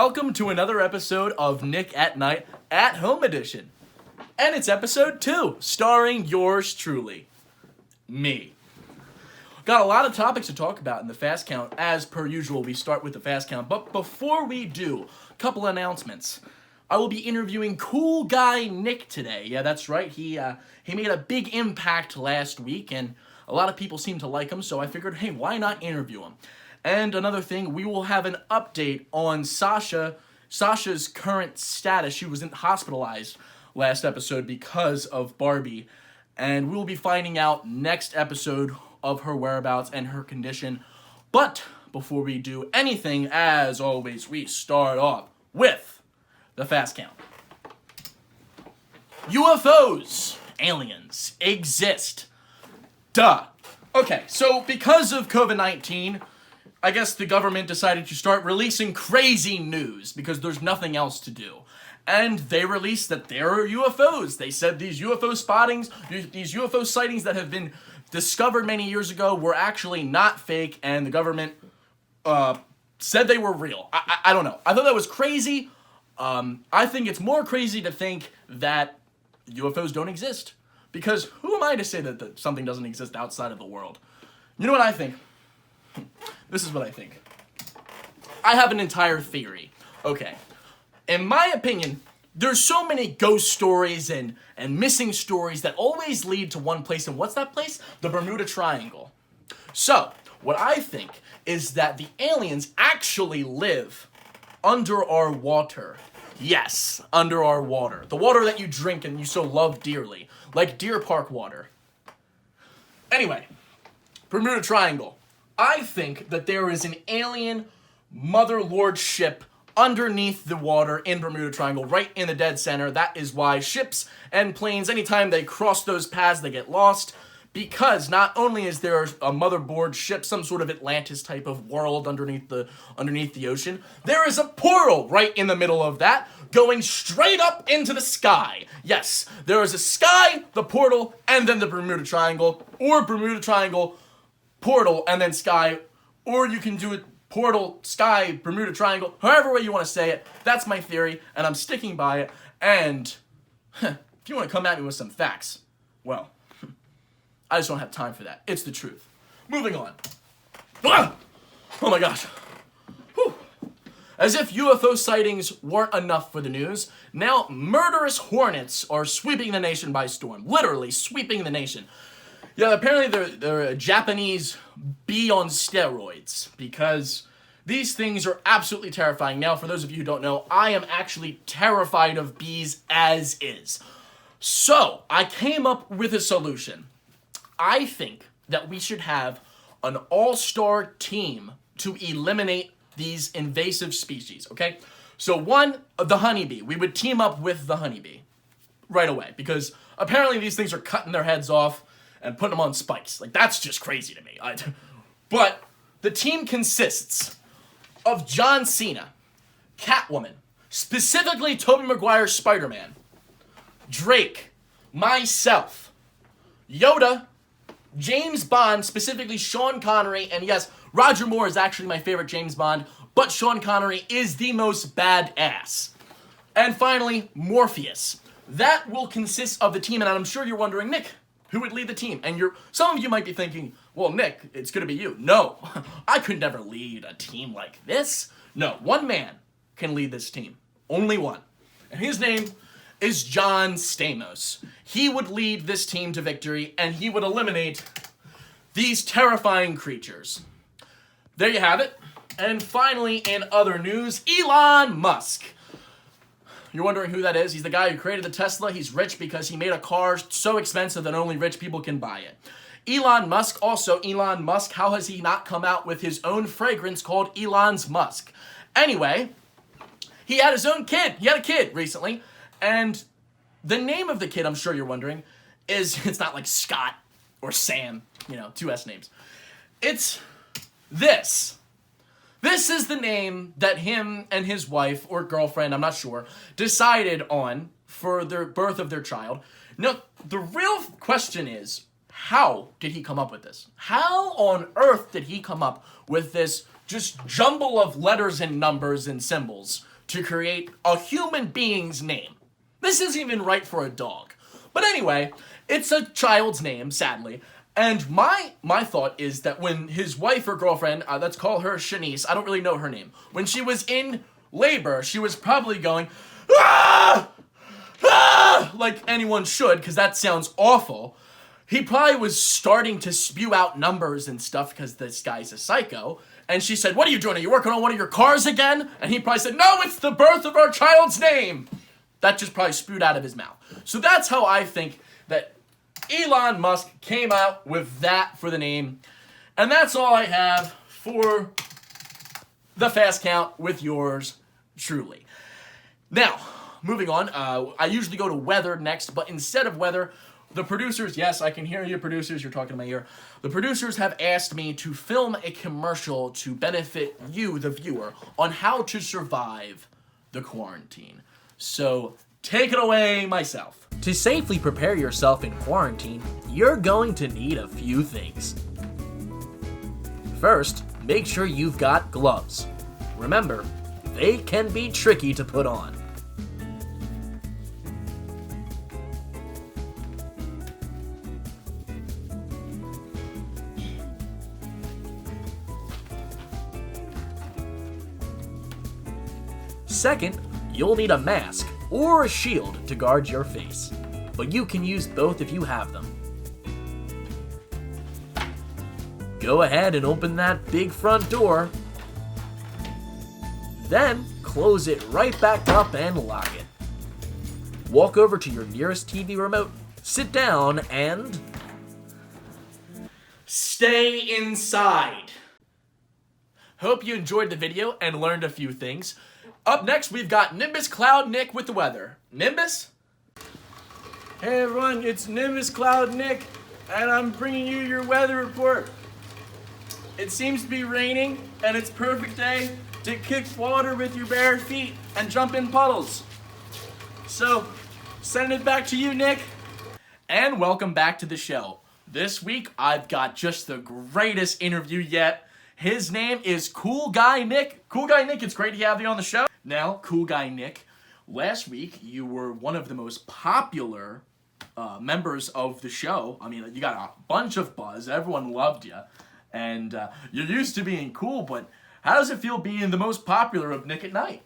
welcome to another episode of Nick at Night at Home Edition. And it's episode 2, starring yours truly, me. Got a lot of topics to talk about in the fast count. As per usual, we start with the fast count. But before we do, a couple announcements. I will be interviewing Cool Guy Nick today. Yeah, that's right. He made a big impact last week, and a lot of people seem to like him, so I figured, hey, why not interview him? And another thing, we will have an update on Sasha's current status. She was hospitalized last episode because of Barbie, and we will be finding out next episode of her whereabouts and her condition. But before we do anything, as always, we start off with the fast count. UFOs, aliens, exist. Duh. Okay, so because of COVID-19, I guess the government decided to start releasing crazy news because there's nothing else to do. And they released that there are UFOs. They said these UFO sightings that have been discovered many years ago were actually not fake, and the government said they were real. I don't know. I thought that was crazy. I think it's more crazy to think that UFOs don't exist. Because who am I to say that something doesn't exist outside of the world? You know what I think? This is what I think. I have an entire theory. Okay. In my opinion, there's so many ghost stories and missing stories that always lead to one place. And what's that place? The Bermuda Triangle. So, what I think is that the aliens actually live under our water. Yes, under our water. The water that you drink and you so love dearly. Like Deer Park water. Anyway, Bermuda Triangle. I think that there is an alien mother lord ship underneath the water in Bermuda Triangle, right in the dead center. That is why ships and planes, anytime they cross those paths, they get lost. Because not only is there a motherboard ship, some sort of Atlantis type of world underneath the ocean, there is a portal right in the middle of that, going straight up into the sky. Yes, there is a sky, the portal, and then the Bermuda Triangle, or Bermuda Triangle, portal, and then sky, or you can do it portal, sky, Bermuda Triangle, however way you want to say it. That's my theory, and I'm sticking by it. And if you want to come at me with some facts, well, I just don't have time for that. It's the truth. Moving on. Ah! Oh my gosh. Whew. As if UFO sightings weren't enough for the news, now murderous hornets are sweeping the nation by storm. Literally sweeping the nation. Yeah, apparently they're a Japanese bee on steroids, because these things are absolutely terrifying. Now, for those of you who don't know, I am actually terrified of bees as is. So, I came up with a solution. I think that we should have an all-star team to eliminate these invasive species, okay? So one, the honeybee. We would team up with the honeybee right away, because apparently these things are cutting their heads off and putting them on spikes. Like, that's just crazy to me. But the team consists of John Cena, Catwoman, specifically Tobey Maguire's Spider-Man, Drake, myself, Yoda, James Bond, specifically Sean Connery, and yes, Roger Moore is actually my favorite James Bond, but Sean Connery is the most badass. And finally, Morpheus. That will consist of the team, and I'm sure you're wondering, Nick, who would lead the team? And some of you might be thinking, well, Nick, it's gonna be you. No, I could never lead a team like this. No, one man can lead this team. Only one. And his name is John Stamos. He would lead this team to victory, and he would eliminate these terrifying creatures. There you have it. And finally, in other news, Elon Musk. You're wondering who that is? He's the guy who created the Tesla. He's rich because he made a car so expensive that only rich people can buy it. Elon Musk, how has he not come out with his own fragrance called Elon's Musk? Anyway, he had his own kid. He had a kid recently. And the name of the kid, I'm sure you're wondering, it's not like Scott or Sam, 2 S names. It's this. This is the name that him and his wife or girlfriend, I'm not sure, decided on for the birth of their child. Now, the real question is, how did he come up with this? How on earth did he come up with this just jumble of letters and numbers and symbols to create a human being's name. This isn't even right for a dog. But anyway, it's a child's name, sadly. And my thought is that when his wife or girlfriend, let's call her Shanice, I don't really know her name, when she was in labor, she was probably going, "Ah! Ah!" like anyone should, because that sounds awful. He probably was starting to spew out numbers and stuff because this guy's a psycho. And she said, "What are you doing? Are you working on one of your cars again?" And he probably said, "No, it's the birth of our child's name." That just probably spewed out of his mouth. So that's how I think that Elon Musk came out with that for the name. And that's all I have for the fast count with yours truly. Now, moving on, I usually go to weather next, but instead of weather, the producers, yes, I can hear you, producers, you're talking in my ear. The producers have asked me to film a commercial to benefit you, the viewer, on how to survive the quarantine. So, take it away myself. To safely prepare yourself in quarantine, you're going to need a few things. First, make sure you've got gloves. Remember, they can be tricky to put on. Second, you'll need a mask or a shield to guard your face, but you can use both if you have them. Go ahead and open that big front door. Then, close it right back up and lock it. Walk over to your nearest TV remote, sit down, and stay inside. Hope you enjoyed the video and learned a few things. Up next, we've got Nimbus Cloud Nick with the weather. Nimbus? Hey everyone, it's Nimbus Cloud Nick, and I'm bringing you your weather report. It seems to be raining, and it's a perfect day to kick water with your bare feet and jump in puddles. So, send it back to you, Nick. And welcome back to the show. This week, I've got just the greatest interview yet. His name is Cool Guy Nick. Cool Guy Nick, it's great to have you on the show. Now, Cool Guy Nick, last week you were one of the most popular members of the show. I mean, you got a bunch of buzz. Everyone loved you. And you're used to being cool, but how does it feel being the most popular of Nick at Night?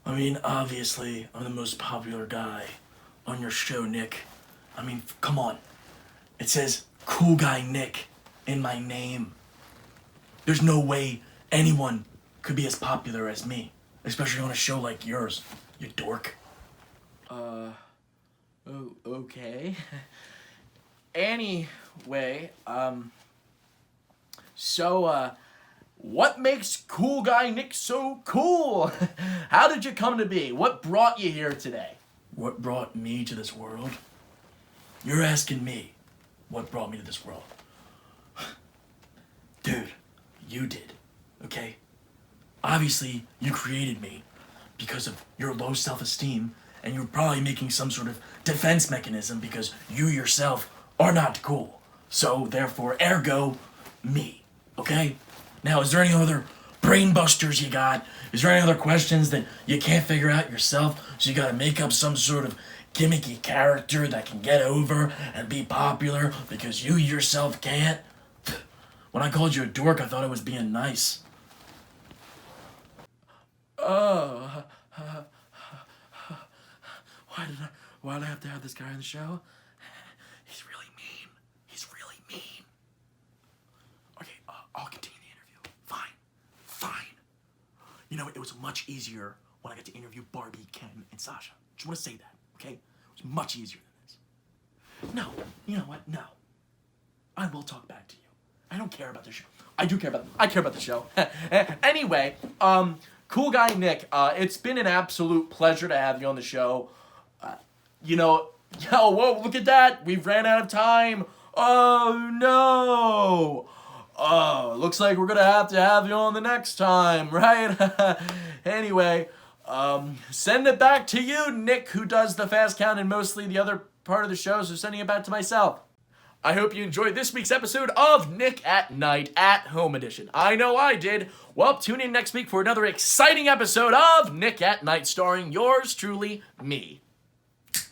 I mean, obviously, I'm the most popular guy on your show, Nick. I mean, come on. It says Cool Guy Nick in my name. There's no way anyone could be as popular as me, especially on a show like yours, you dork. Okay. Anyway, so, what makes Cool Guy Nick so cool? How did you come to be? What brought you here today? What brought me to this world? You're asking me what brought me to this world. Dude, you did, okay? Obviously, you created me because of your low self-esteem, and you're probably making some sort of defense mechanism because you yourself are not cool. So, therefore, ergo, me, okay? Now, is there any other brain busters you got? Is there any other questions that you can't figure out yourself, so you gotta make up some sort of gimmicky character that can get over and be popular because you yourself can't? When I called you a dork, I thought I was being nice. Why did I have to have this guy on the show? He's really mean. He's really mean. Okay, I'll continue the interview. Fine. You know, it was much easier when I got to interview Barbie, Ken, and Sasha. Just want to say that, okay? It was much easier than this. No, you know what? No. I will talk back to you. I don't care about the show. I care about the show. Anyway, Cool Guy Nick, it's been an absolute pleasure to have you on the show. Whoa, look at that. We've ran out of time. Oh, no. Oh, looks like we're going to have you on the next time, right? Anyway, send it back to you, Nick, who does the fast count and mostly the other part of the show, so sending it back to myself. I hope you enjoyed this week's episode of Nick at Night at Home Edition. I know I did. Well, tune in next week for another exciting episode of Nick at Night starring yours truly, me.